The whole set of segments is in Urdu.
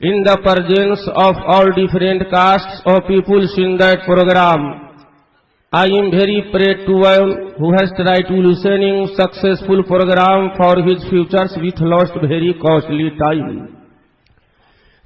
In the presence of all different castes of peoples in that program, I am very proud to one who has tried to listening successful program for his futures with lost very costly time.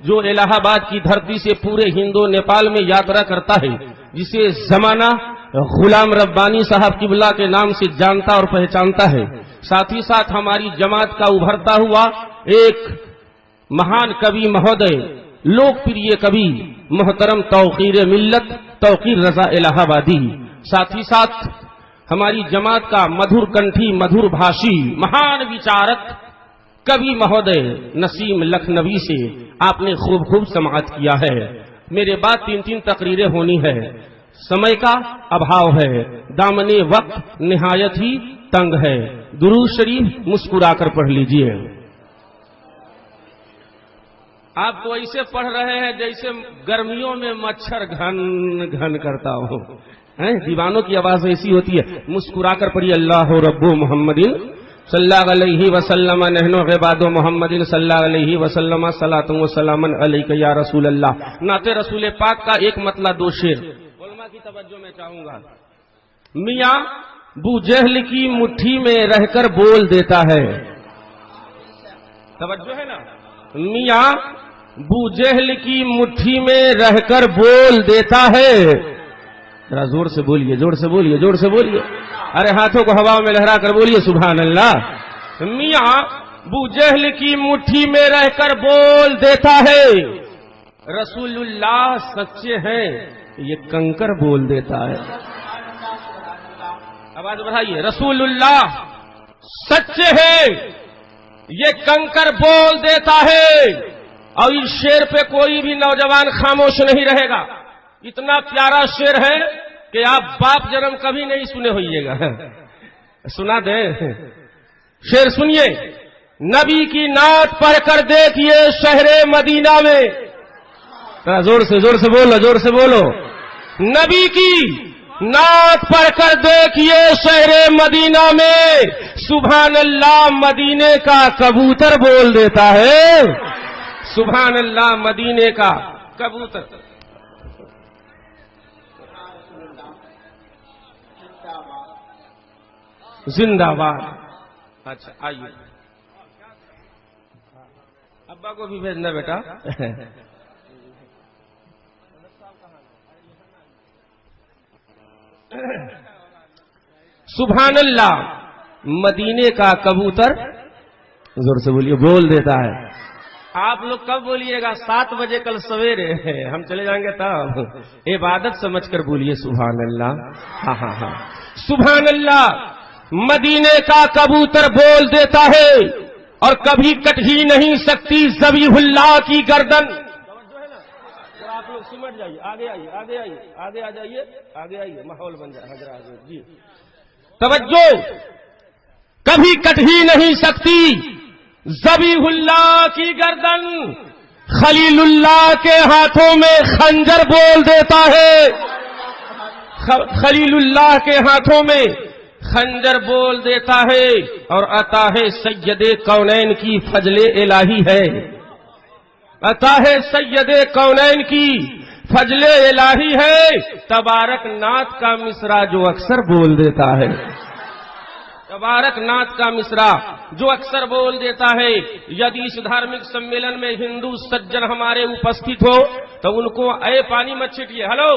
جو الہ آباد کی دھرتی سے پورے ہندو نیپال میں یاترا کرتا ہے، جسے زمانہ غلام ربانی صاحب قبلہ کے نام سے جانتا اور پہچانتا ہے۔ ساتھ ہی ساتھ ہماری جماعت کا ابھرتا ہوا ایک مہان کبھی مہودے، لوک پریہ کبھی محترم توقیر ملت توقیر رضا الہ آبادی، ساتھ ہی ساتھ ہماری جماعت کا مدھر کنٹھی مدھر بھاشی مہان وچارک کبھی مہودے نسیم لکھنوی سے آپ نے خوب سماعت کیا ہے۔ میرے بعد 3 تقریریں ہونی ہے، سمے کا ابھاؤ ہے، دامن وقت نہایت ہی تنگ ہے۔ درود شریف مسکرا کر پڑھ لیجئے۔ آپ تو ایسے پڑھ رہے ہیں جیسے گرمیوں میں مچھر گھن گھن کرتا ہو، دیوانوں کی آواز ایسی ہوتی ہے۔ مسکرا کر پڑھی، اللہ رب محمد صلی اللہ علیہ وسلم نحن عباد محمد صلی اللہ علیہ وسلم صلاۃ و سلام علیک یا رسول اللہ۔ نعت رسول پاک کا ایک مطلع 2 شعر علماء کی توجہ میں چاہوں گا۔ میاں بو جہل کی مٹھی میں رہ کر بول دیتا ہے، توجہ ہے نا، میاں بو جہل کی مٹھی میں رہ کر بول دیتا ہے۔ ذرا زور سے بولیے، زور سے بولیے، زور سے بولیے، ارے ہاتھوں کو ہوا میں لہرا کر بولیے سبحان اللہ۔ میاں بو جہل کی مٹھی میں رہ کر بول دیتا ہے، رسول اللہ سچے ہیں یہ کنکر بول دیتا ہے۔ آواز بڑھائیے، رسول اللہ سچے ہیں یہ کنکر بول دیتا ہے۔ اور اس شعر پہ کوئی بھی نوجوان خاموش نہیں رہے گا، اتنا پیارا شعر ہے کہ آپ باپ جنم کبھی نہیں سنے ہوئیے گا۔ سنا دیں شعر، سنیے۔ نبی کی نعت پڑھ کر دیکھیے شہر مدینہ میں، زور سے بولو، زور سے بولو، نبی کی نعت پڑھ کر دیکھیے شہر مدینہ میں، سبحان اللہ مدینے کا کبوتر بول دیتا ہے، سبحان اللہ مدینے کا کبوتر۔ زندہ باد۔ اچھا آئیے، ابا کو بھی بھیجنا بیٹا۔ سبحان اللہ مدینے کا کبوتر، زور سے بولیے، بول دیتا ہے۔ آپ لوگ کب بولیے گا؟ 7 بجے کل سویرے، ہم چلے جائیں گے تب۔ عبادت سمجھ کر بولیے سبحان اللہ۔ ہاں سبحان اللہ مدینے کا کبوتر بول دیتا ہے، اور کبھی کٹ ہی نہیں سکتی ذبیح اللہ کی گردن۔ آپ لوگ سمجھ جائیے، آگے آئیے، آگے آئیے، آگے آ جائیے، آگے آئیے، ماحول بن جائے حضرات جی۔ توجہ، کبھی کٹ ہی نہیں سکتی ذبیح اللہ کی گردن، خلیل اللہ کے ہاتھوں میں خنجر بول دیتا ہے، خلیل اللہ کے ہاتھوں میں خنجر بول دیتا ہے، اور عطا ہے سید کونین کی فضل الہی ہے، عطا ہے سید کونین کی فضل الہی ہے، تبارک نعت کا مصرع جو اکثر بول دیتا ہے، تبارک نعت کا مصرع جو اکثر بول دیتا ہے۔ یدی اس دھارمک سمیلن میں ہندو سجن ہمارے اپستھت ہو تو ان کو اے پانی مت چھٹیے، ہلو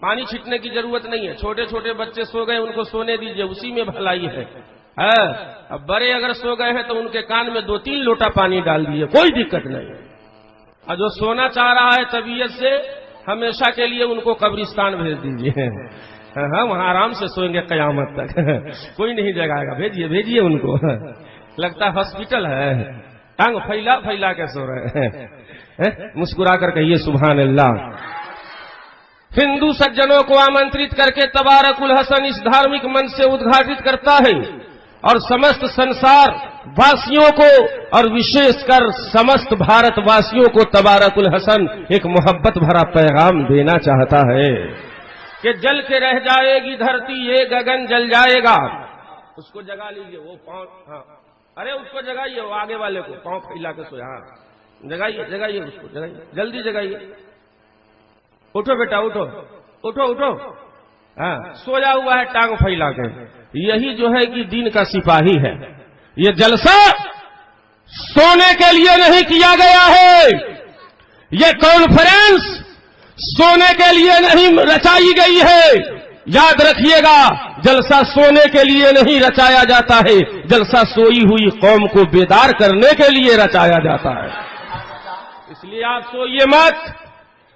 پانی چھٹنے کی ضرورت نہیں ہے، چھوٹے چھوٹے بچے سو گئے ان کو سونے دیجئے، اسی میں بھلائی ہے۔ اب بڑے اگر سو گئے ہیں تو ان کے کان میں 2-3 لوٹا پانی ڈال دیجئے، کوئی دقت نہیں۔ اور جو سونا چاہ رہا ہے طبیعت سے، ہمیشہ کے لیے ان کو قبرستان بھیج دیجئے، ہاں وہاں آرام سے سوئیں گے قیامت تک، کوئی نہیں جگائے گا، بھیجیے بھیجیے ان کو، لگتا ہاسپٹل ہے، ٹانگ پھیلا پھیلا کے سو رہے ہیں۔ مسکرا کر کہیے سبحان اللہ۔ ہندو سجنوں کو آمنترت کر کے تبارک الحسن اس دھارمک منچ سے ادگھاٹت کرتا ہے، اور سمست سنسار واسیوں کو اور وشیش کر سمست بھارت واسیوں کو تبارک الحسن ایک محبت بھرا پیغام دینا چاہتا ہے کہ جل کے رہ جائے گی دھرتی، یہ گگن جل جائے گا۔ اس کو جگا لیجئے، وہ پاؤں، ہاں ارے اس کو جگائیے، وہ آگے والے کو پاؤں پھیلا کے سویا، ہاں جگائیے جگائیے اس کو، جگائیے جلدی جگائیے، اٹھو بیٹا اٹھو اٹھو اٹھو، ہاں سویا ہوا ہے ٹانگ پھیلا کے۔ یہی جو ہے کہ دین کا سپاہی ہے۔ یہ جلسہ سونے کے لیے نہیں کیا گیا ہے، یہ کانفرنس سونے کے لیے نہیں رچائی گئی ہے. یاد رکھیے گا، جلسہ سونے کے لیے نہیں رچایا جاتا ہے، جلسہ سوئی ہوئی قوم کو بیدار کرنے کے لیے رچایا جاتا ہے. اس لیے آپ سوئیے مت.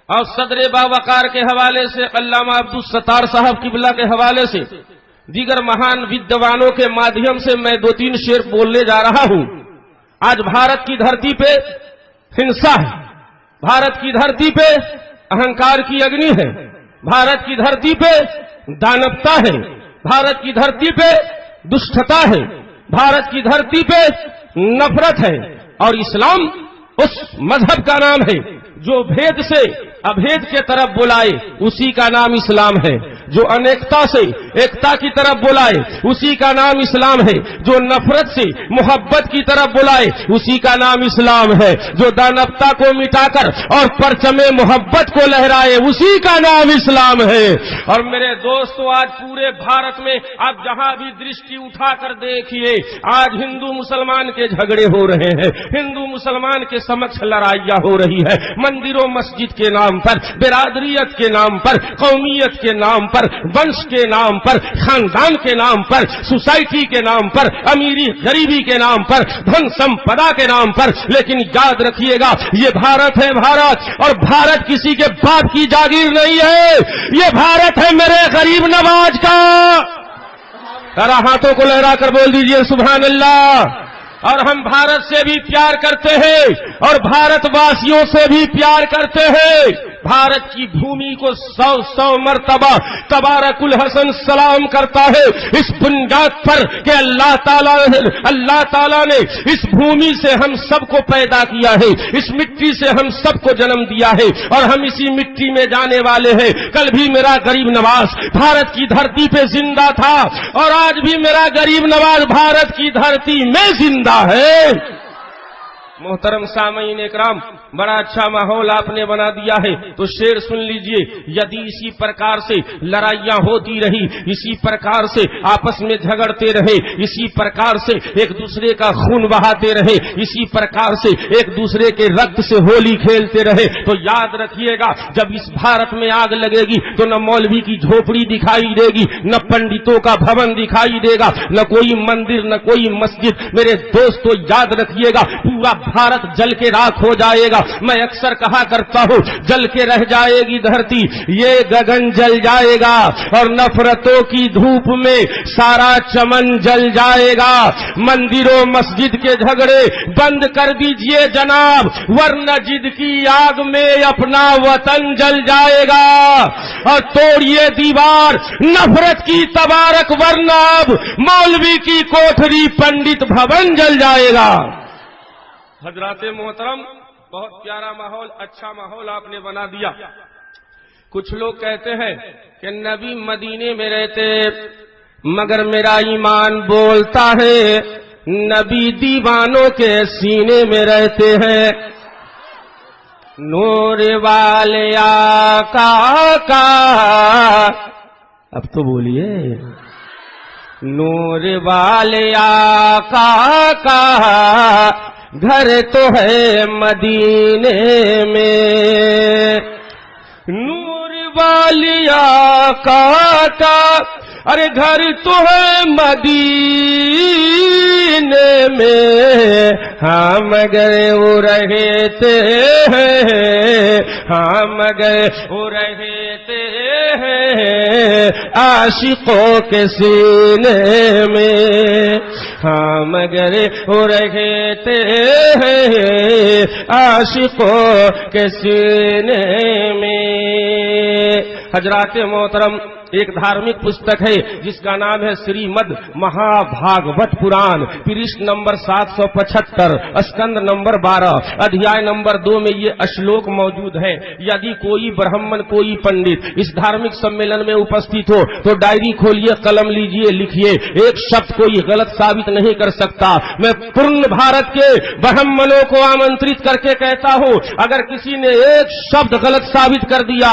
اور صدر باوقار کے حوالے سے، علامہ عبدالستار صاحب قبلہ کے حوالے سے، دیگر مہان ودوانوں کے مادھیم سے میں 2-3 شعر بولنے جا رہا ہوں. آج بھارت کی دھرتی پہ ہنسا ہے، بھارت کی دھرتی پہ اہنکار کی اگنی ہے، بھارت کی دھرتی پہ دانوتا ہے، بھارت کی دھرتی پہ دشٹتا ہے، بھارت کی دھرتی پہ نفرت ہے. اور اسلام اس مذہب کا نام ہے جو بھید سے ابھید کے طرف بلائے، اسی کا نام اسلام ہے. جو انیکتا سے ایکتا کی طرف بلائے، اسی کا نام اسلام ہے. جو نفرت سے محبت کی طرف بلائے، اسی کا نام اسلام ہے. جو دانوتا کو مٹا کر اور پرچم محبت کو لہرائے، اسی کا نام اسلام ہے. اور میرے دوستو، آج پورے بھارت میں آپ جہاں بھی درشٹی اٹھا کر دیکھیے، آج ہندو مسلمان کے جھگڑے ہو رہے ہیں، ہندو مسلمان کے سمکھ لڑائیاں ہو رہی ہے. مندروں مسجد کے نام پر، برادریت کے نام پر، قومیت کے نام پر، ونش کے نام پر، خاندان کے نام پر، سوسائٹی کے نام پر، امیری غریبی کے نام پر، دھن سمپدا کے نام پر. لیکن یاد رکھیے گا، یہ بھارت ہے بھارت، اور بھارت کسی کے باپ کی جاگیر نہیں ہے. یہ بھارت ہے میرے غریب نواز کا. ذرا ہاتھوں کو لہرا کر بول دیجئے سبحان اللہ. اور ہم بھارت سے بھی پیار کرتے ہیں اور بھارت واسیوں سے بھی پیار کرتے ہیں. بھارت کی بھومی کو 100 مرتبہ تبارک الحسن سلام کرتا ہے، اس بنیاد پر کہ اللہ تعالیٰ نے اس بھومی سے ہم سب کو پیدا کیا ہے، اس مٹی سے ہم سب کو جنم دیا ہے، اور ہم اسی مٹی میں جانے والے ہیں. کل بھی میرا غریب نواز بھارت کی دھرتی پہ زندہ تھا، اور آج بھی میرا غریب نواز بھارت کی دھرتی میں زندہ ہے. محترم سامعین اکرام، بڑا اچھا ماحول آپ نے بنا دیا ہے، تو شعر سن لیجئے. یدی اسی پرکار سے لڑائیاں ہوتی رہی، اسی پرکار سے آپس میں جھگڑتے رہے، اسی پرکار سے ایک دوسرے کا خون بہاتے رہے، اسی پرکار سے ایک دوسرے کے رکت سے ہولی کھیلتے رہے، تو یاد رکھیے گا، جب اس بھارت میں آگ لگے گی تو نہ مولوی کی جھوپڑی دکھائی دے گی، نہ پنڈتوں کا بھون دکھائی دے گا، نہ کوئی مندر، نہ کوئی مسجد. میرے دوستو یاد رکھیے گا، پورا بھارت جل کے راکھ ہو جائے گا. میں اکثر کہا کرتا ہوں، جل کے رہ جائے گی دھرتی، یہ گگن جل جائے گا، اور نفرتوں کی دھوپ میں سارا چمن جل جائے گا. مندروں مسجد کے جھگڑے بند کر دیجئے جناب، ورنہ جد کی آگ میں اپنا وطن جل جائے گا. اور توڑیے دیوار نفرت کی تبارک، ورنہ اب مولوی کی کوٹھری پنڈت بھون جل جائے گا. حضرات محترم، بہت پیارا ماحول، اچھا ماحول آپ نے بنا دیا. کچھ لوگ کہتے ہیں کہ نبی مدینے میں رہتے مگر میرا ایمان بولتا ہے، نبی دیوانوں کے سینے میں رہتے ہیں. نور والے آقا کا، اب تو بولیے، نور والے آقا کا گھر تو ہے مدینے میں. نور والی آقا کا ارے گھر تو ہے مدینے میں، ہاں مگر وہ رہتے ہیں، ہاں مگر وہ رہتے ہیں عاشقوں کے سینے میں، ہاں مگر وہ رہتے ہیں عاشقوں کے سینے میں. حضرات محترم، ایک دھارمک پستک ہے جس کا نام ہے سریمد مہا بھاگوت پران، پرشت نمبر 775، اسکند نمبر 12، ادھیائے نمبر 2 میں یہ اشلوک موجود ہے. یدی کوئی برہمن، کوئی پنڈت اس دھارمک سمیلن میں اپستھت ہو تو ڈائری کھولیے، قلم لیجئے، لکھیے. ایک شخص کوئی غلط ثابت نہیں کر سکتا. میں پورن بھارت کے برہمنوں کو آمنترت کر کے کہتا ہوں، اگر کسی نے ایک شبد غلط ثابت کر دیا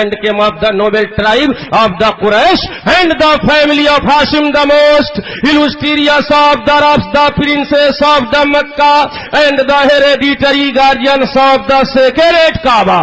and came of the noble tribe of the Quraysh and the family of Hashim, the most illustrious of the Arabs, the princess of the Makkah and the hereditary guardians of the sacred Kaaba।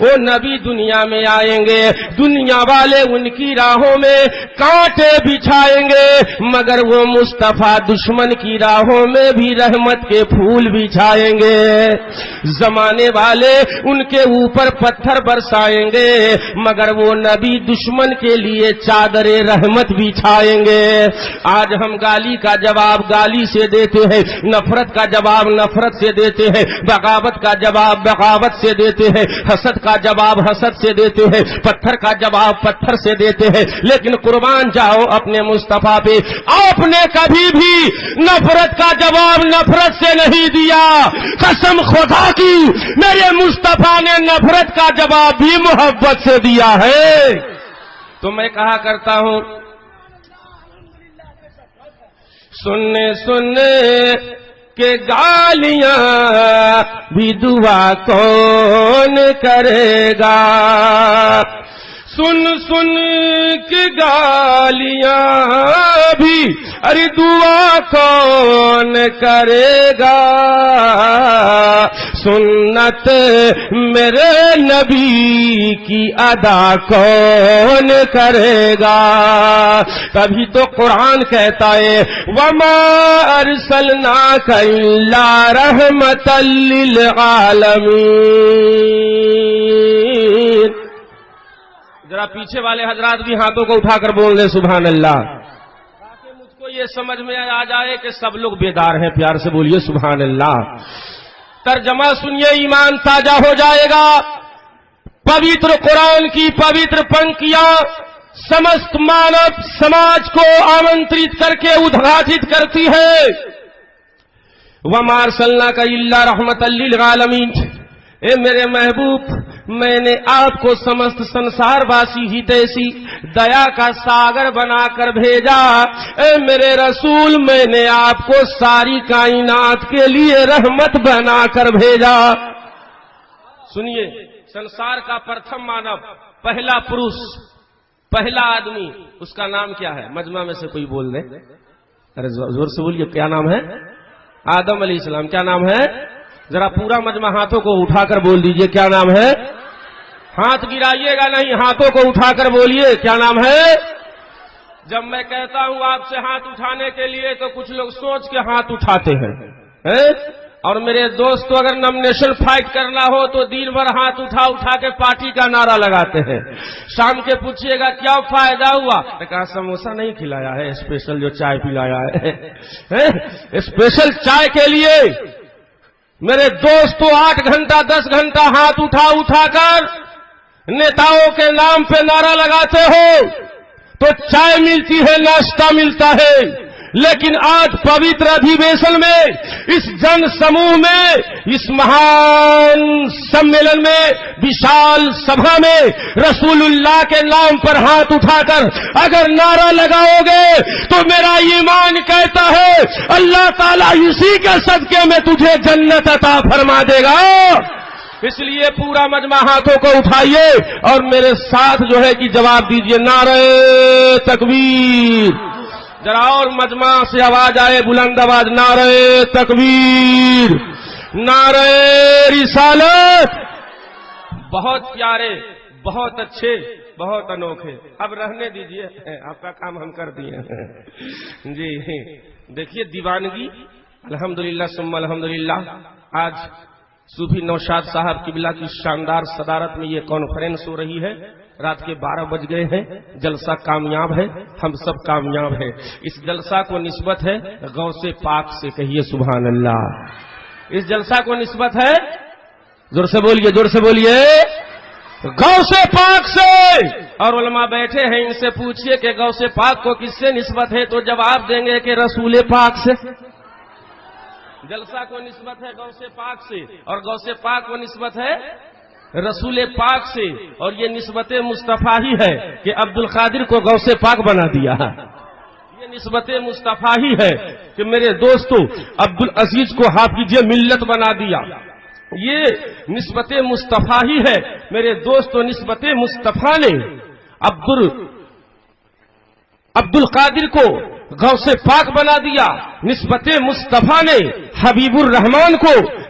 وہ نبی دنیا میں آئیں گے, دنیا والے ان کی راہوں میں کانٹے بچھائیں گے, مگر وہ مصطفیٰ دشمن کی راہوں میں بھی رحمت کے پھول بچھائیں گے. زمانے والے ان کے اوپر پتھر برسائیں گے, مگر وہ نبی دشمن کے لیے چادر رحمت بچھائیں گے. آج ہم گالی کا جواب گالی سے دیتے ہیں, نفرت کا جواب نفرت سے دیتے ہیں, بغاوت کا جواب بغاوت سے دیتے ہیں, حسد کا جواب حسد سے دیتے ہیں, پتھر کا جواب پتھر سے دیتے ہیں. لیکن قربان جاؤ اپنے مصطفیٰ پہ, آپ نے کبھی بھی نفرت کا جواب نفرت سے نہیں دیا. قسم خدا کی میرے مصطفیٰ نے نفرت کا جواب بھی محبت سے دیا ہے. تو میں کہا کرتا ہوں, سننے کہ گالیاں بھی دعا کون کرے گا, سن کے گالیاں بھی ارے دعا کون کرے گا, سنت میرے نبی کی ادا کون کرے گا. تبھی تو قرآن کہتا ہے وما ارسلناک الا رحمتا للعالمین. ذرا پیچھے والے حضرات بھی ہاتھوں کو اٹھا کر بول دیں سبحان اللہ, تاکہ مجھ کو یہ سمجھ میں آ جائے کہ سب لوگ بیدار ہیں. پیار سے بولیے سبحان اللہ. ترجمہ سنیے, ایمان تازہ ہو جائے گا. پوتر قرآن کی پوتر پنکتیاں سمست مانو سماج کو آمنترت کر کے ادھاٹت کرتی ہے. وما ارسلناک الا رحمتا للعالمین. اے میرے محبوب, میں نے آپ کو سمست سنسار واسی ہی تیسی دیا کا ساگر بنا کر بھیجا. اے میرے رسول, میں نے آپ کو ساری کائنات کے لیے رحمت بنا کر بھیجا. سنیے, سنسار کا پرتھم مانو, پہلا پروش, پہلا آدمی, اس کا نام کیا ہے؟ مجمع میں سے کوئی بول دے, ارے زور سے بولیے, کیا نام ہے؟ آدم علیہ السلام. کیا نام ہے؟ ذرا پورا مجمع ہاتھوں کو اٹھا کر بول دیجئے کیا نام ہے. ہاتھ گرائیے گا نہیں, ہاتھوں کو اٹھا کر بولیے کیا نام ہے. جب میں کہتا ہوں آپ سے ہاتھ اٹھانے کے لیے تو کچھ لوگ سوچ کے ہاتھ اٹھاتے ہیں, اور میرے دوست اگر نامنیشن فائٹ کرنا ہو تو دن بھر ہاتھ اٹھا کے پارٹی کا نعرہ لگاتے ہیں. شام کے پوچھیے گا کیا فائدہ ہوا, کہا سموسہ نہیں کھلایا ہے, اسپیشل جو چائے پلایا ہے. اسپیشل چائے کے لیے میرے دوست 8 گھنٹہ 10 گھنٹہ ہاتھ اٹھا کر نیتاؤں کے نام پہ نعرہ لگاتے ہو تو چائے ملتی ہے, ناشتہ ملتا ہے. لیکن آج پوتر ادھیویشن میں, اس جن سموہ میں, اس مہان سمیلن میں, وشال سبھا میں رسول اللہ کے نام پر ہاتھ اٹھا کر اگر نعرہ لگاؤ گے تو میرا ایمان کہتا ہے اللہ تعالیٰ اسی کے صدقے میں تجھے جنت عطا فرما دے گا. اس لیے پورا مجمع ہاتھوں کو اٹھائیے اور میرے ساتھ جو ہے کہ جواب دیجئے نعرہ تکبیر. ذرا اور مجمع سے آواز آئے, بلند آواز, نعرہ تکبیر, نعرہ رسالت. بہت پیارے, بہت اچھے, بہت انوکھے. اب رہنے دیجئے, آپ کا کام ہم کر دیے ہیں جی. دیکھیے دیوانگی, الحمدللہ ثم الحمدللہ. آج صوفی نوشاد صاحب قبلہ کی شاندار صدارت میں یہ کانفرنس ہو رہی ہے. رات کے 12 بج گئے ہیں. جلسہ کامیاب ہے, ہم سب کامیاب ہیں. اس جلسہ کو نسبت ہے غوث پاک سے, کہیے سبحان اللہ. اس جلسہ کو نسبت ہے, زور سے بولیے, زور سے بولیے, غوث پاک سے. اور علماء بیٹھے ہیں, ان سے پوچھئے کہ غوث پاک کو کس سے نسبت ہے تو جواب دیں گے کہ رسول پاک سے. جلسہ کو نسبت ہے غوث پاک سے, اور غوث پاک کو نسبت ہے رسول پاک سے. اور یہ نسبت مصطفیٰ ہی ہے کہ عبد القادر کو غوث پاک بنا دیا. یہ نسبت مصطفیٰ ہی ہے کہ میرے دوستو عبد العزیز کو حافظ ملت بنا دیا. یہ نسبت مصطفیٰ ہی ہے میرے دوستو. نسبت مصطفیٰ نے عبد القادر کو غوث پاک بنا دیا. نسبت مصطفیٰ نے حبیب الرحمان کو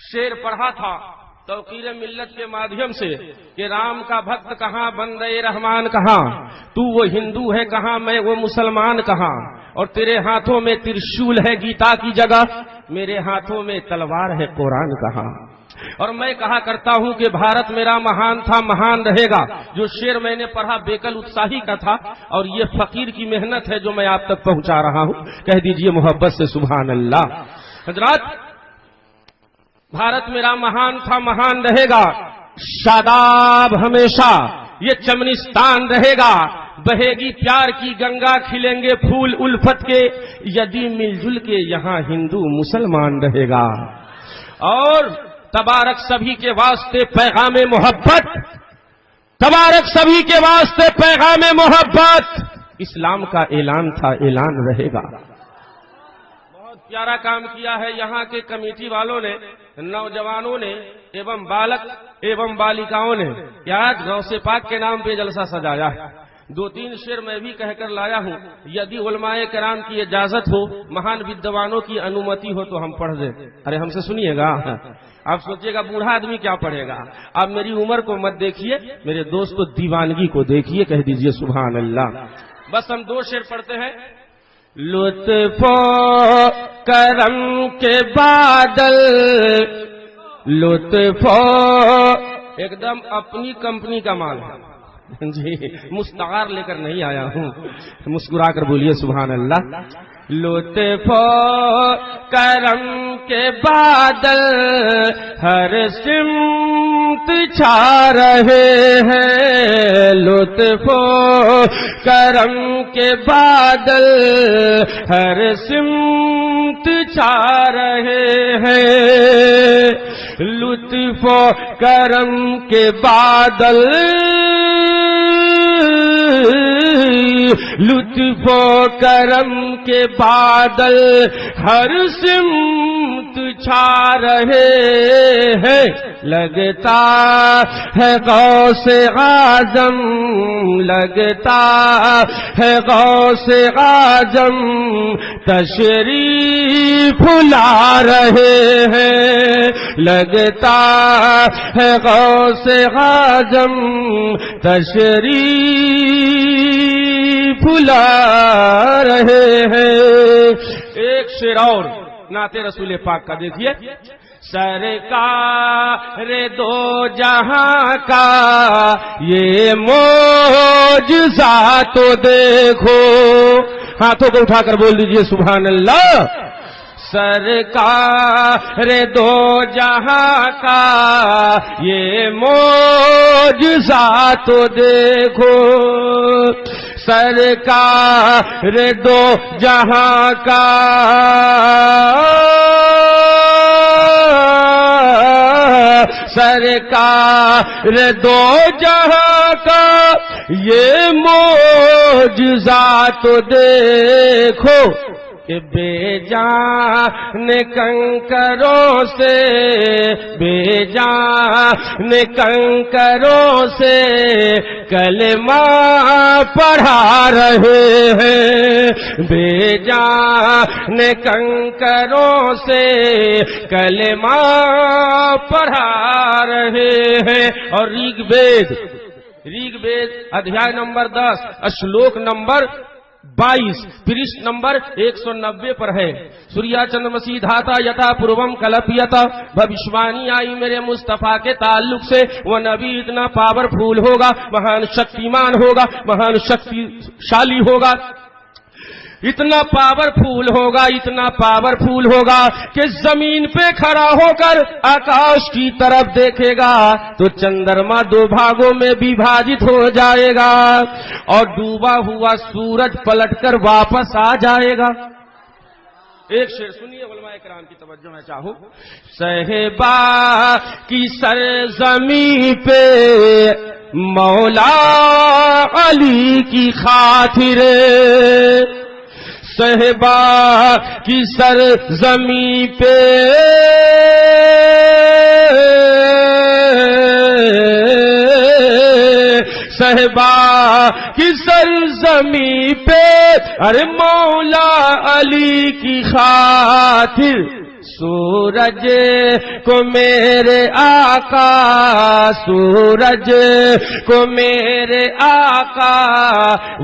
شعر پڑھا تھا توقیر ملت کے مادھیم سے کہ رام کا بھکت کہاں، بندے رحمان کہاں، تو وہ ہندو ہے کہاں، میں وہ مسلمان کہاں، اور تیرے ہاتھوں میں ترشول ہے گیتا کی جگہ، میرے ہاتھوں میں تلوار ہے قرآن کہاں۔ اور میں کہا کرتا ہوں کہ بھارت میرا مہان تھا، مہان رہے گا۔ جو شعر میں نے پڑھا بیکل اتساہی کا تھا، اور یہ فقیر کی محنت ہے جو میں آپ تک پہنچا رہا ہوں۔ کہہ دیجئے محبت سے سبحان اللہ۔ حضرات، بھارت میرا مہان تھا، مہان رہے گا، شاداب ہمیشہ یہ چمنستان رہے گا، بہے گی پیار کی گنگا، کھلیں گے پھول الفت کے، یدی مل جل کے یہاں ہندو مسلمان رہے گا۔ اور تبارک سبھی کے واسطے پیغام محبت، تبارک سبھی کے واسطے پیغام محبت، اسلام کا اعلان تھا، اعلان رہے گا۔ بہت پیارا کام کیا ہے یہاں کے کمیٹی والوں نے، نوجوانوں نے، ایوم بالک ایوم بالیکاؤں نے، آج غوث پاک کے نام پہ جلسہ سجایا ہے۔ 2-3 شعر میں بھی کہہ کر لایا ہوں، یدی علماء کرام کی اجازت ہو، مہان ودوانوں کی انومتی ہو تو ہم پڑھ دیں۔ ارے ہم سے سنیے گا، آپ سوچیے گا بوڑھا آدمی کیا پڑھے گا۔ آپ میری عمر کو مت دیکھیے، میرے دوستو دیوانگی کو دیکھیے، کہہ دیجئے سبحان اللہ۔ بس ہم 2 شعر پڑھتے ہیں۔ لطف و کرم کے بادل، لطف ایک دم اپنی کمپنی کا مال ہے جی، مستعار لے کر نہیں آیا ہوں، مسکرا کر بولیے سبحان اللہ۔ لطف و کرم کے بادل ہر سمت چھا رہے ہیں، لطف و کرم کے بادل ہر سمت چھا رہے ہیں، لطف و کرم کے بادل، لطف و کرم کے بادل ہر سمت چھا رہے ہیں، لگتا ہے غوث اعظم، لگتا ہے غوث اعظم تشریف لا رہے ہیں، لگتا ہے غوث اعظم تشریف لا رہے ہیں۔ ایک شعر اور نعت رسول پاک کا دیکھیے۔ سرکار دو جہاں کا یہ معجزہ تو دیکھو، ہاتھوں کو اٹھا کر بول دیجئے سبحان اللہ۔ سرکار دو جہاں کا یہ معجزہ تو دیکھو، سرکار دو جہاں کا سرکار دو جہاں کا یہ معجزہ تو دیکھو، کہ بے جان کنکروں سے، بے جان کنکروں سے کلمہ پڑھا رہے ہیں، بے جان کنکروں سے کلمہ پڑھا رہے ہیں۔ اور ریگ وید ادھیائے نمبر 10 اشلوک نمبر 22 پرشت نمبر 190 پر ہے۔ سوریا چندمسی دھاتا یتا پوروم کلپیتا، بھوشوانی آئی میرے مصطفیٰ کے تعلق سے، وہ نبی اتنا پاورفل ہوگا، مہان شکتیمان ہوگا، مہان شکتی شالی ہوگا، اتنا پاورفل ہوگا، اتنا پاورفل ہوگا کہ زمین پہ کھڑا ہو کر آکاش کی طرف دیکھے گا تو چندرما 2 بھاگوں میں وبھاجت ہو جائے گا اور ڈوبا ہوا سورج پلٹ کر واپس آ جائے گا۔ ایک شعر سنیے، علماء کرام کی توجہ میں چاہوں۔ صحبا کی سرزمین پہ مولا علی کی خاطر، صحبا کی سرزمین پہ صحبا کی سرزمین پہ ارے مولا علی کی خاطر سورج کو میرے آقا، سورج کو میرے آقا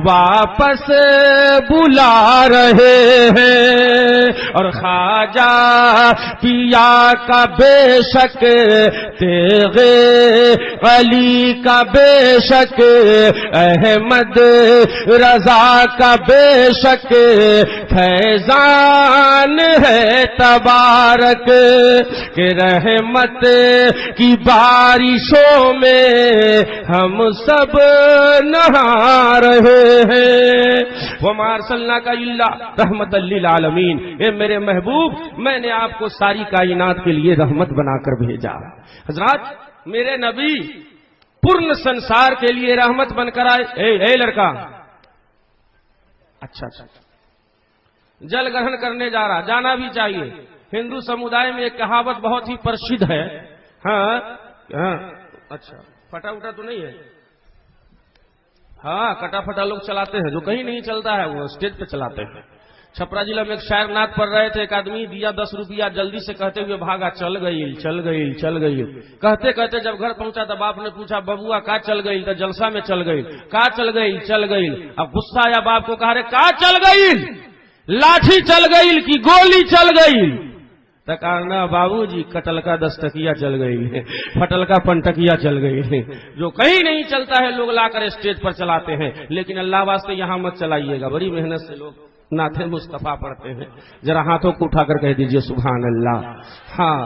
واپس بلا رہے ہیں، اور خواجہ پیا کا بے شک تیغ علی کا بے شک، احمد رضا کا بے شک فیضان ہے تبارک، کہ رحمت کی بارشوں میں ہم سب نہا رہے ہیں۔ وَمَا أَرْسَلْنَاكَ إِلَّا رَحْمَةً لِّلْعَالَمِينَ، اے میرے محبوب میں نے آپ کو ساری کائنات کے لیے رحمت بنا کر بھیجا۔ حضرات میرے نبی پورن سنسار کے لیے رحمت بن کر آئے۔ اے لڑکا، اچھا جل گرہن کرنے جا رہا، جانا بھی چاہیے۔ ہندو سمودائے میں ایک کہاوت بہت ہی پرسدھ ہے۔ ہاں اچھا پھٹا اٹھا تو نہیں ہے؟ ہاں کٹا پھٹا لوگ چلاتے ہیں، جو کہیں نہیں چلتا ہے وہ اسٹیج پہ چلاتے ہیں۔ چھپرا ضلع میں ایک شاعر نعت پڑھ رہے تھے، ایک آدمی دیا 10 روپیہ جلدی سے کہتے ہوئے بھاگا، چل گئی چل گئی چل گئی۔ کہتے کہتے جب گھر پہنچا تو باپ نے پوچھا ببوا کا چل گئی؟ تو جلسہ میں چل گئی۔ کا چل گئی؟ چل گئی۔ اب غصہ آیا باپ کو، کہا رے کا چل گئی؟ لاٹھی چل گئی کہ گولی چل گئی؟ تکارنا بابو جی کٹل کا 10 ٹکیا چل گئی، پھٹل کا 5 ٹکیا چل گئی۔ جو کہیں نہیں چلتا ہے لوگ لا کر اسٹیج پر چلاتے ہیں، لیکن اللہ واسطے یہاں مت چلائیے گا، بڑی محنت سے لوگ نعت مصطفیٰ پڑھتے ہیں۔ ذرا ہاتھوں کو اٹھا کر کہہ دیجئے سبحان اللہ۔ ہاں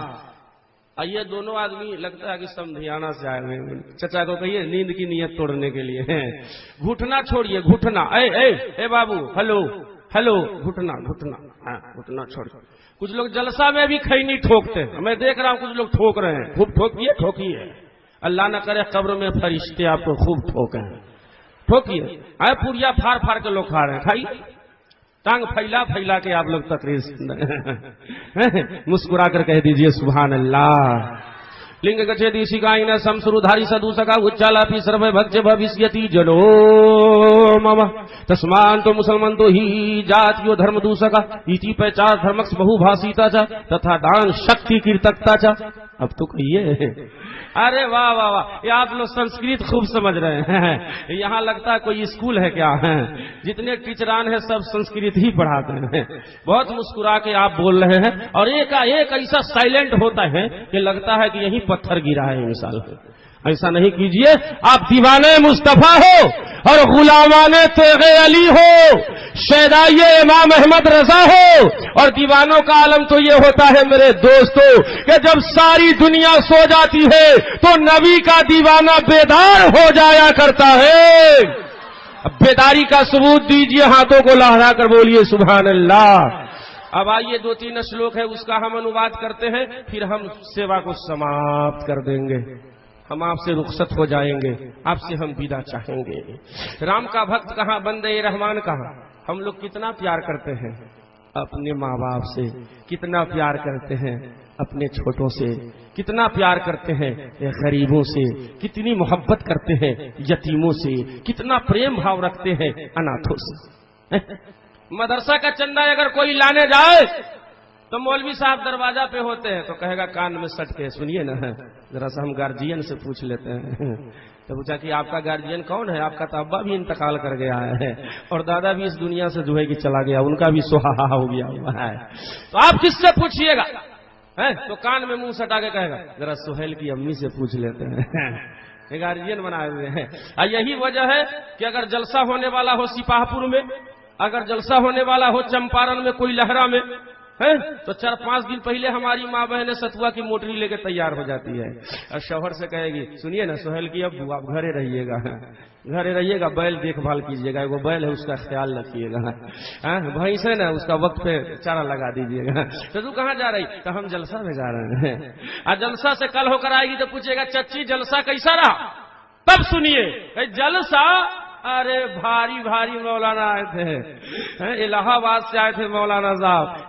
آئیے دونوں آدمی لگتا ہے کہ سمدھیانہ سے آئے ہوئے، چچا کو کہیے نیند کی نیت توڑنے کے لیے گھٹنا چھوڑیے، گھٹنا۔ اے بابو، ہلو ہلو، گھٹنا گھٹنا، ہاں گھٹنا چھوڑیے۔ کچھ لوگ جلسہ میں بھی کھینی ٹھوکتے ہیں، میں دیکھ رہا ہوں کچھ لوگ ٹھوک رہے ہیں، خوب ٹھوکیے ٹھوکیے، اللہ نہ کرے قبر میں فرشتے آپ کو خوب ٹھوکیں، ٹھوکیے۔ پوریا پھاڑ پھاڑ کے لوگ کھا رہے ہیں، کھائیے، ٹانگ پھیلا پھیلا کے آپ لوگ تقریر مسکرا کر کہہ دیجئے سبحان اللہ۔ لنگ گچھیتی شکائن سمسرودھاری سدوسکا اچالاپی سروے بھکچ بھوشیتی جنو مم تسمان تو مسلمان تو ہی جاتیو دھرم دوسکا ایتی پہچار دھرمکس بہو بھاسیتا چا تتھا دان شکتی کیرتکتا چا۔ اب تو کہیے ارے واہ واہ واہ، یہ آپ لوگ سنسکرت خوب سمجھ رہے ہیں، یہاں لگتا ہے کوئی اسکول ہے کیا ہے؟ جتنے ٹیچران ہیں سب سنسکرت ہی پڑھاتے ہیں۔ بہت مسکرا کے آپ بول رہے ہیں، اور ایک ایسا سائلنٹ ہوتا ہے کہ لگتا ہے کہ یہیں پتھر گرا ہے مثال۔ ایسا نہیں کیجئے، آپ دیوانے مصطفیٰ ہو اور غلامان تیغ علی ہو، شیدائے امام احمد رضا ہو، اور دیوانوں کا عالم تو یہ ہوتا ہے میرے دوستو کہ جب ساری دنیا سو جاتی ہے تو نبی کا دیوانہ بیدار ہو جایا کرتا ہے۔ اب بیداری کا ثبوت دیجئے، ہاتھوں کو لہرا کر بولیے سبحان اللہ۔ اب آئیے 2-3 شلوک ہے اس کا ہم انواد کرتے ہیں، پھر ہم سیوا کو سماپت کر دیں گے، ہم آپ سے رخصت ہو جائیں گے، آپ سے ہم ودا چاہیں گے۔ رام کا بھکت کہاں، بندے رحمان کہاں؟ ہم لوگ کتنا پیار کرتے ہیں اپنے ماں باپ سے، کتنا پیار کرتے ہیں اپنے چھوٹوں سے، کتنا پیار کرتے ہیں غریبوں سے، کتنی محبت کرتے ہیں یتیموں سے، کتنا پریم بھاؤ رکھتے ہیں اناتھوں سے۔ مدرسہ کا چندہ اگر کوئی لانے جائے تو مولوی صاحب دروازہ پہ ہوتے ہیں تو کہے گا کان میں سٹ کے سنیے نا، ذرا سا ہم گارجین سے پوچھ لیتے ہیں۔ تو پوچھا کہ آپ کا گارجین کون ہے؟ آپ کا تو ابا بھی انتقال کر گیا ہے اور دادا بھی اس دنیا سے جو ہے کہ چلا گیا، ان کا بھی سہاہا ہو گیا ہوا ہے، تو آپ کس سے پوچھیے گا؟ تو کان میں منہ سٹا کے کہے گا ذرا سہیل کی امی سے پوچھ لیتے ہیں، گارجین بنائے ہوئے ہیں۔ یہی وجہ ہے کہ اگر جلسہ ہونے والا ہو سپاہ پور میں، اگر جلسہ ہونے والا ہو چمپارن میں، کوئی لہرا میں، تو 4-5 دن پہلے ہماری ماں بہنیں ستوا کی موٹری لے کے تیار ہو جاتی ہے، اور شوہر سے کہے گی سنیے نا سہیل کی ابو آپ گھرے رہیے گا، گھرے رہیے گا، بیل دیکھ بھال کیجیے گا، وہ بیل ہے اس کا خیال رکھیے گا، بھینس ہے نا اس کا وقت پہ چارہ لگا دیجیے گا۔ تو کہاں جا رہی؟ تو ہم جلسہ میں جا رہے ہیں۔ اور جلسہ سے کل ہو کر آئے گی تو پوچھے گا چچی جلسہ کیسا رہا؟ تب سنیے جلسہ، ارے بھاری بھاری مولانا آئے تھے، الہ آباد سے آئے تھے مولانا صاحب،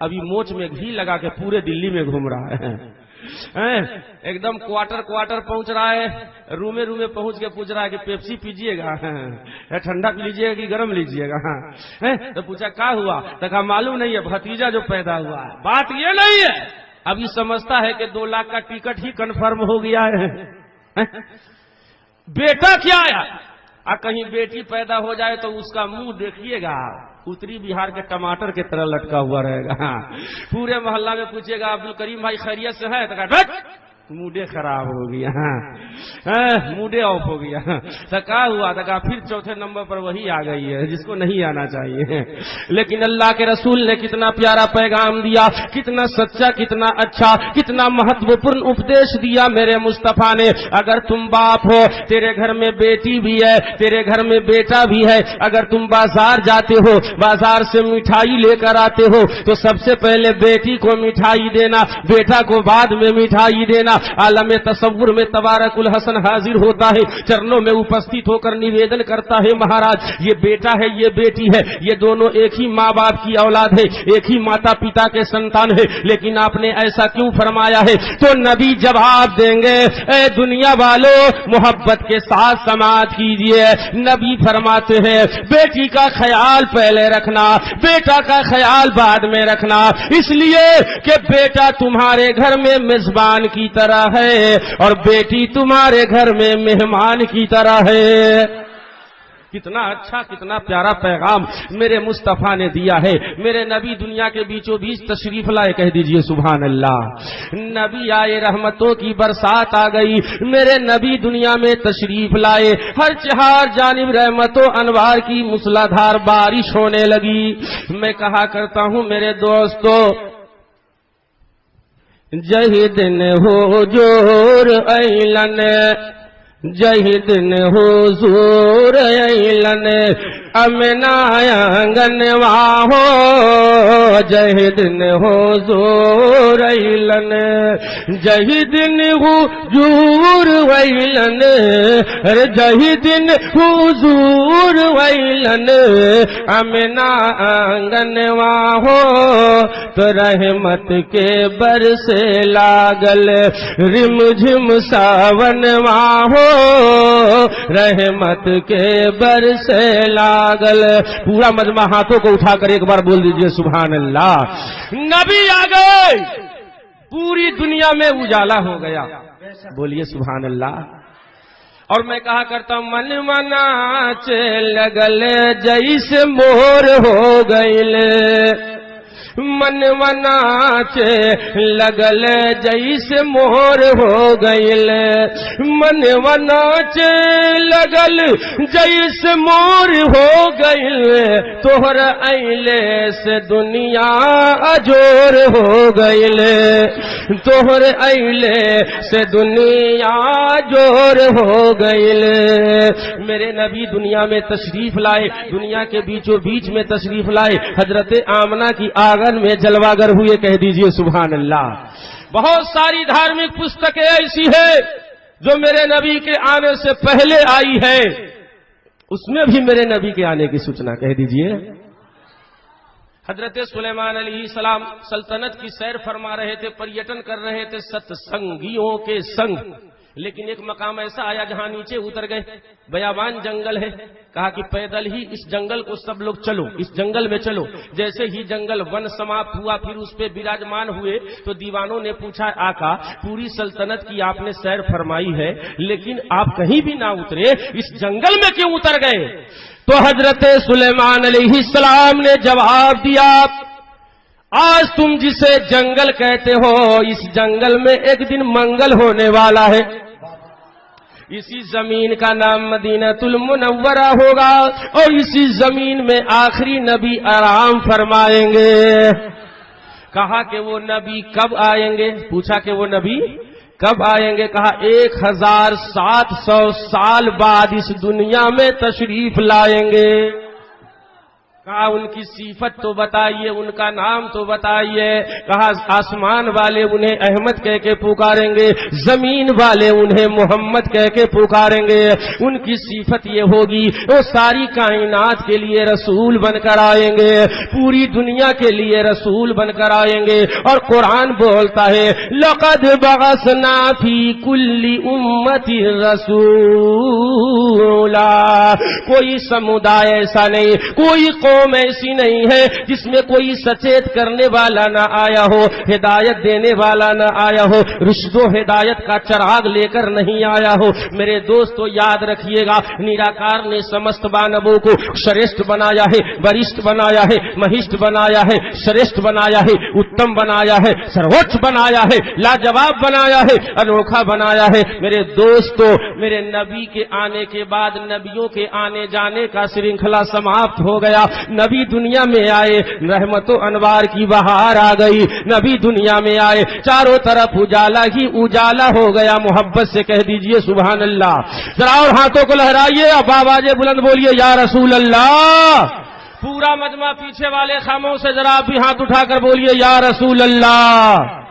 ابھی موچ میں گھی لگا کے پورے دلی میں گھوم رہا ہے، ایک دم کوارٹر پہنچ رہا ہے، رومے پہنچ کے پوچھ رہا ہے کہ پیپسی پیجیے گا، ٹھنڈا پی لیجیے گا کہ گرم لیجیے گا؟ تو پوچھا کیا ہوا؟ تو کہا معلوم نہیں ہے، بھتیجا جو پیدا ہوا ہے۔ بات یہ نہیں ہے، ابھی سمجھتا ہے کہ 2 لاکھ کا ٹکٹ ہی کنفرم ہو گیا ہے۔ بیٹا کیا ہے؟ کہیں بیٹی پیدا ہو جائے تو اس کا منہ دیکھیے گا، اتری بہار کے ٹماٹر کی طرح لٹکا ہوا رہے گا۔ پورے محلہ میں پوچھے گا عبد الکریم بھائی خیریت سے ہے؟ تو کہا موڈے خراب ہو گیا، موڈے آف ہو گیا۔ تو کہا ہوا؟ تو کہا پھر چوتھے نمبر پر وہی آ گئی ہے جس کو نہیں آنا چاہیے۔ لیکن اللہ کے رسول نے کتنا پیارا پیغام دیا، کتنا سچا، کتنا اچھا، کتنا مہتوپورن اپدیش دیا میرے مصطفیٰ نے۔ اگر تم باپ ہو، تیرے گھر میں بیٹی بھی ہے، تیرے گھر میں بیٹا بھی ہے، اگر تم بازار جاتے ہو، بازار سے مٹھائی لے کر آتے ہو تو سب سے پہلے بیٹی کو مٹھائی دینا، بیٹا کو بعد میں مٹھائی دینا۔ عالم تصور میں تبارک الحسن حاضر ہوتا ہے، چرنوں میں اپستھت ہو کر نویدن کرتا ہے مہاراج یہ بیٹا ہے، یہ بیٹی ہے، یہ دونوں ایک ہی ماں باپ کی اولاد ہے، ایک ہی ماتا پتا کے سنتان ہے، لیکن آپ نے ایسا کیوں فرمایا ہے؟ تو نبی جواب دیں گے، اے دنیا والو محبت کے ساتھ سماعت کیجئے۔ نبی فرماتے ہیں بیٹی کا خیال پہلے رکھنا، بیٹا کا خیال بعد میں رکھنا، اس لیے کہ بیٹا تمہارے گھر میں میزبان کی طرح ہے اور بیٹی تمہارے گھر میں مہمان کی طرح ہے۔ کتنا اچھا، کتنا پیارا پیغام میرے مصطفیٰ نے دیا ہے۔ میرے نبی دنیا کے بیچوں بیچ تشریف لائے، کہہ دیجئے سبحان اللہ۔ نبی آئے، رحمتوں کی برسات آ گئی، میرے نبی دنیا میں تشریف لائے، ہر چہار جانب رحمتوں انوار کی موسلادھار بارش ہونے لگی۔ میں کہا کرتا ہوں میرے دوستو، جہی دن حضور ایلن، جہی دن حضور ایلن، امنا آنگن واہو، جہی دن حضور ایلن، جہی دن حضور ایلن، جہی دن حضور ایلن، امنا آنگن واہو، تو رحمت کے برسے لاگل رم جھم ساون واہو، رحمت کے برسے لاگل۔ پورا مجمع ہاتھوں کو اٹھا کر ایک بار بول دیجئے سبحان اللہ۔ نبی آ گئے، پوری دنیا میں اجالا ہو گیا، بولیے سبحان اللہ۔ اور میں کہا کرتا ہوں من منا لگل جیسے مور ہو گئل، من منا لگل جیسے مور ہو گئل، من منا لگل جیسے مور ہو گئل، توہر ایلے سے دنیا اجور ہو گئل، توہر ایلے سے دنیا جور ہو گئل۔ میرے نبی دنیا میں تشریف لائے، دنیا کے بیچوں بیچ میں تشریف لائے، حضرت آمنہ کی آنگن میں جلواگر ہوئے، کہہ دیجئے سبحان اللہ۔ بہت ساری دھارمک پستکیں ایسی ہیں جو میرے نبی کے آنے سے پہلے آئی ہے، اس میں بھی میرے نبی کے آنے کی سوچنا، کہہ دیجئے۔ حضرت سلیمان علیہ السلام سلطنت کی سیر فرما رہے تھے، پریٹن کر رہے تھے ست سنگیوں کے سنگ، لیکن ایک مقام ایسا آیا جہاں نیچے اتر گئے، بیابان جنگل ہے، کہا کہ پیدل ہی اس جنگل کو سب لوگ چلو، اس جنگل میں چلو۔ جیسے ہی جنگل ون سماپت ہوا، پھر اس پہ براجمان ہوئے تو دیوانوں نے پوچھا آقا پوری سلطنت کی آپ نے سیر فرمائی ہے لیکن آپ کہیں بھی نہ اترے، اس جنگل میں کیوں اتر گئے؟ تو حضرت سلیمان علیہ السلام نے جواب دیا، آج تم جسے جنگل کہتے ہو، اس جنگل میں ایک دن منگل ہونے والا ہے، اسی زمین کا نام مدینہ المنورہ ہوگا، اور اسی زمین میں آخری نبی آرام فرمائیں گے۔ کہا کہ وہ نبی کب آئیں گے؟ پوچھا کہ وہ نبی کب آئیں گے؟ کہا 1700 سال بعد اس دنیا میں تشریف لائیں گے۔ کہا ان کی صفت تو بتائیے، ان کا نام تو بتائیے. کہا آسمان والے انہیں احمد کہہ کے پکاریں گے، زمین والے انہیں محمد کہہ کے پکاریں گے. ان کی صفت یہ ہوگی وہ ساری کائنات کے لیے رسول بن کر آئیں گے، پوری دنیا کے لیے رسول بن کر آئیں گے. اور قرآن بولتا ہے لقد بعثنا فی کل امت رسولا. کوئی سمودائے ایسا نہیں، کوئی قوم ایسی نہیں ہے جس میں کوئی سچیت کرنے والا نہ آیا ہو، ہدایت دینے والا نہ آیا ہو، رشد و ہدایت کا چراغ لے کر نہیں آیا ہو. میرے دوستو یاد رکھیے گا، نراکار نے سمست دانووں کو شریشٹھ بنایا ہے، وریشٹھ بنایا ہے، مہیشٹھ بنایا ہے، شریشٹھ بنایا ہے، اتم بنایا ہے، سرووچ بنایا ہے، لاجواب بنایا ہے، انوکھا بنایا ہے. میرے دوستو میرے نبی کے آنے کے بعد نبیوں کے آنے جانے کا سلسلہ سماپت ہو گیا. نبی دنیا میں آئے، رحمت و انوار کی بہار آ گئی. نبی دنیا میں آئے، چاروں طرف اجالا ہی اجالا ہو گیا. محبت سے کہہ دیجئے سبحان اللہ. ذرا اور ہاتھوں کو لہرائیے، اب آواز بلند بولیے یا رسول اللہ. پورا مجمع پیچھے والے خاموں سے ذرا آپ بھی ہاتھ اٹھا کر بولیے یا رسول اللہ.